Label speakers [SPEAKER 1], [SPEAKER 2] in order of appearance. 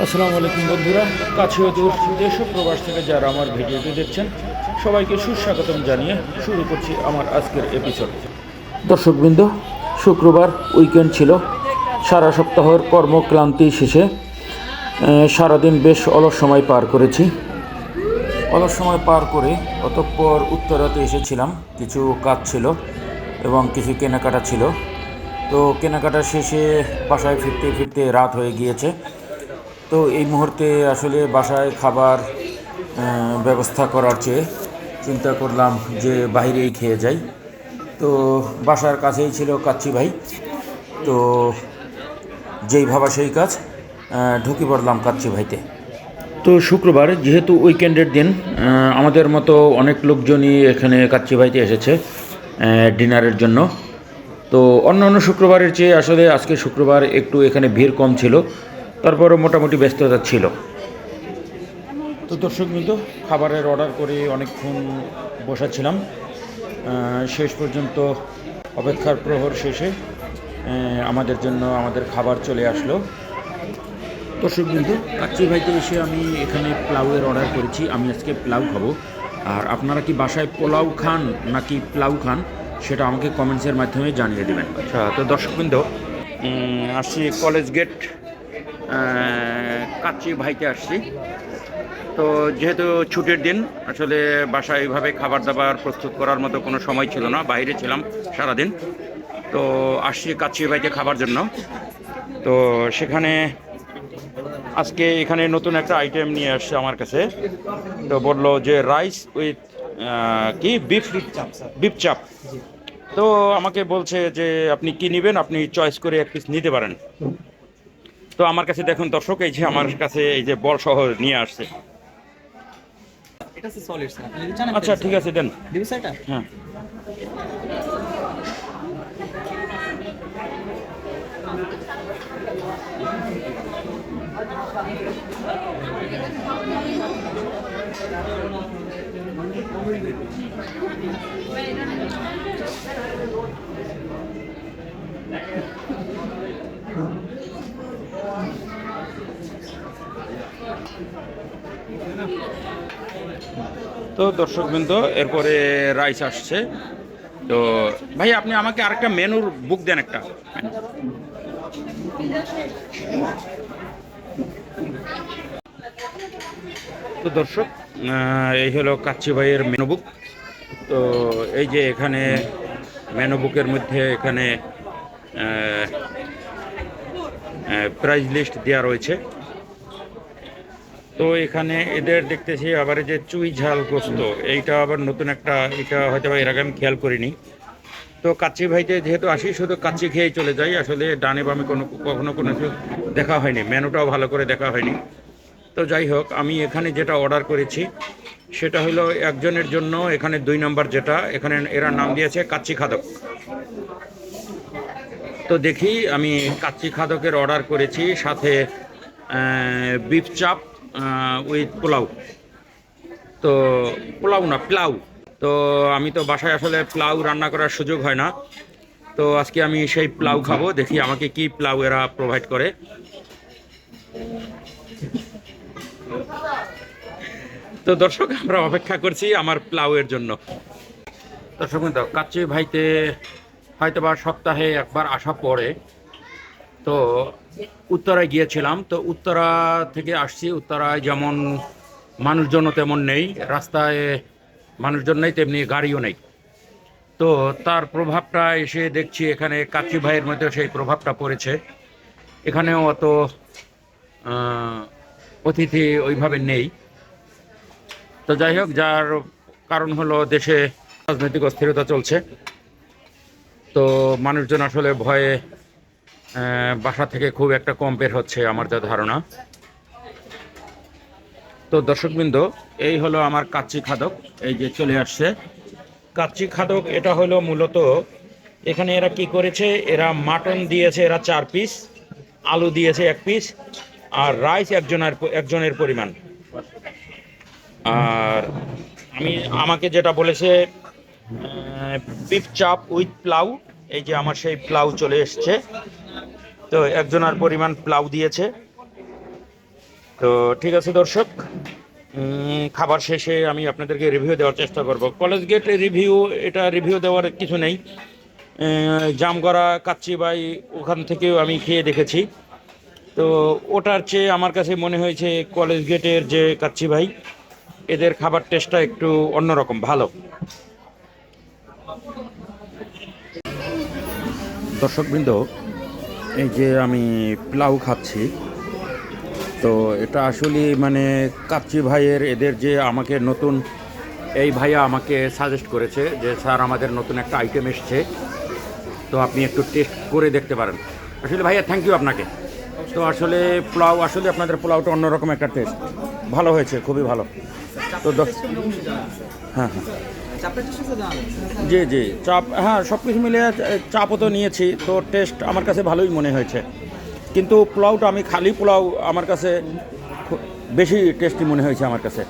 [SPEAKER 1] আসসালামু আলাইকুম বন্ধুরা, কাছে ও দূর দেশ ও প্রবাস থেকে যারা আমার ভিডিওটি দেখছেন সবাইকে সুস্বাগতম জানিয়ে শুরু করছি আমার আজকের এপিসোড। দর্শকবৃন্দ, শুক্রবার উইকেন্ড ছিল। সারা সপ্তাহের কর্মক্লান্তি শেষে সারাদিন বেশ অলস সময় পার করেছি। অলস সময় পার করে অতঃপর উত্তরাতে এসেছিলাম। কিছু কাজ ছিল এবং কিছু কেনাকাটা ছিল। তো কেনাকাটা শেষে বাসায় ফিরতে ফিরতে রাত হয়ে গিয়েছে। তো এই মুহূর্তে আসলে বাসায় খাবার ব্যবস্থা করার চেয়ে চিন্তা করলাম যে বাইরেই খেয়ে যাই। তো বাসার কাছেই ছিল কাচ্চি ভাই। তো যেই ভাবা সেই কাজ, ঢুকে পড়লাম কাচ্চি ভাইতে। তো শুক্রবার যেহেতু উইকেন্ডের দিন, আমাদের মতো অনেক লোকজনই এখানে কাচ্চি ভাইতে এসেছে ডিনারের জন্য। তো অন্য শুক্রবারের চেয়ে আসলে আজকে শুক্রবার একটু এখানে ভিড় কম ছিল, তারপরও মোটামুটি ব্যস্ততা ছিল। তো দর্শকবৃন্দ, খাবারের অর্ডার করে অনেকক্ষণ বসাছিলাম। শেষ পর্যন্ত অপেক্ষার প্রহর শেষে আমাদের জন্য আমাদের খাবার চলে আসলো। দর্শকবৃন্দ, কাচ্চি ভাইতে এসে আমি এখানে প্লাউয়ের অর্ডার করেছি। আমি আজকে প্লাউ খাবো। আর আপনারা কি বাসায় পোলাও খান নাকি প্লাউ খান সেটা আমাকে কমেন্টসের মাধ্যমে জানিয়ে দেবেন। আচ্ছা, তো দর্শকবৃন্দ, আসছি কলেজ গেট কাচ্চি ভাইতে আসছি। তো যেহেতু ছুটির দিন, আসলে বাসায় এইভাবে খাবার দাবার প্রস্তুত করার মতো কোনো সময় ছিল না, বাইরে ছিলাম সারাদিন। তো আসছি কাচ্চি ভাইতে খাবার জন্য। তো সেখানে আজকে এখানে নতুন একটা আইটেম নিয়ে আসছে আমার কাছে। তো বললো যে রাইস উইথ কি বিফ চাপ। তো আমাকে বলছে যে আপনি কি নেবেন, আপনি চয়েস করে এক পিস নিতে পারেন। তো আমার কাছে দেখুন দর্শক, এই যে আমার কাছে এই যে বল সহ নিয়ে আসছে। আচ্ছা, ঠিক আছে, দেন। হ্যাঁ, তো দর্শকবৃন্দ, এরপরে রাইস আসছে। তো ভাই, আপনি আমাকে আরেকটা মেনুর বুক দেন একটা। তো দর্শক, এই হলো কাচ্চি ভাইয়ের মেনু বুক। তো এই যে এখানে মেনু বুকের মধ্যে এখানে প্রাইস লিস্ট দেওয়া রয়েছে। তো এখানে এদের দেখতেছি আবার এই যে চুই ঝাল গোস্ত, এইটা আবার নতুন একটা, এটা হয়তো বা এর আগে আমি খেয়াল করিনি। তো কাচ্চি ভাইতে যেহেতু আসি, শুধু কাচ্চি খেয়েই চলে যাই, আসলে ডানে বামে কখনো কোনো কিছু দেখা হয়নি, মেনুটাও ভালো করে দেখা হয়নি। তো যাই হোক, আমি এখানে যেটা অর্ডার করেছি সেটা হলো একজনের জন্য। এখানে 2 নম্বর যেটা, এখানে এরা নাম দিয়েছে কাচ্চি খাদক। তো দেখি, আমি কাচ্চি খাদকের অর্ডার করেছি, সাথে বিফ চাপ উইথ পোলাও। তো পোলাও না, প্লাউ। তো আমি তো বাসায় আসলে প্লাউ রান্না করার সুযোগ হয় না। তো আজকে আমি সেই প্লাউ খাবো, দেখি আমাকে কি প্লাউ এরা প্রোভাইড করে। তো দর্শক, আমরা অপেক্ষা করছি আমার প্লাউয়ের জন্য। দর্শক, কাচ্চি ভাইতে হয়তোবা সপ্তাহে একবার আসা পড়ে। তো উত্তরায় গিয়েছিলাম, তো উত্তরা থেকে আসছি। উত্তরায় যেমন মানুষজনও তেমন নেই, রাস্তায় মানুষজন নেই, তেমনি গাড়িও নেই। তো তার প্রভাবটা এসে দেখছি এখানে কাচ্চি ভাইয়ের মধ্যে সেই প্রভাবটা পড়েছে। এখানেও অত অতিথি ওইভাবে নেই। তো যাই হোক, যার কারণ হলো দেশে রাজনৈতিক অস্থিরতা চলছে। তো মানুষজন আসলে ভয়ে বাসা থেকে খুব একটা কম বের হচ্ছে, আমার যা ধারণা। তো দর্শকবৃন্দ, এই হলো আমার কাচ্চি খাদক, এই যে চলে আসছে কাচ্চি খাদক। এটা হলো মূলত, এখানে এরা কি করেছে, এরা মাটন দিয়েছে এরা 4 পিস, আলু দিয়েছে 1 পিস, আর রাইস একজনের পরিমাণ। আর আমাকে যেটা বলেছে বিফ চাপ উইথ প্লাউ, এই যে আমার সেই প্লাউ চলে এসছে। তো একজনের পরিমাণ প্লাউ দিয়েছে। তো ঠিক আছে দর্শক, খাবার শেষে আমি আপনাদেরকে রিভিউ দেওয়ার চেষ্টা করব। কলেজ গেট রিভিউ, এটা রিভিউ দেওয়ার কিছু নেই। জামগড়া কাচ্চিবাই ওখান থেকেও আমি খেয়ে দেখেছি। তো ওটার চেয়ে আমার কাছে মনে হয়েছে কলেজ গেটের যে কাচ্চিবাই, এদের খাবার টেস্টটা একটু অন্যরকম, ভালো। দর্শকবৃন্দ, এই যে আমি পোলাও খাচ্ছি, তো এটা আসলে মানে কাচ্চি ভাইয়ের, এদের যে আমাকে নতুন, এই ভাইয়া আমাকে সাজেস্ট করেছে যে স্যার আমাদের নতুন একটা আইটেম এসছে, তো আপনি একটু টেস্ট করে দেখতে পারেন। আসলে ভাইয়া থ্যাংক ইউ আপনাকে। তো আসলে পোলাও, আসলে আপনাদের পোলাওটা অন্যরকম একটা টেস্ট, ভালো হয়েছে, খুবই ভালো। তো হ্যাঁ হ্যাঁ, জি জি, চাপ, হ্যাঁ সব কিছু মিলে চাপও তো নিয়েছি, তো টেস্ট আমার কাছে ভালোই মনে হয়েছে। কিন্তু পোলাওটা, আমি খালি পোলাও আমার কাছে বেশি টেস্টি মনে হয়েছে আমার কাছে।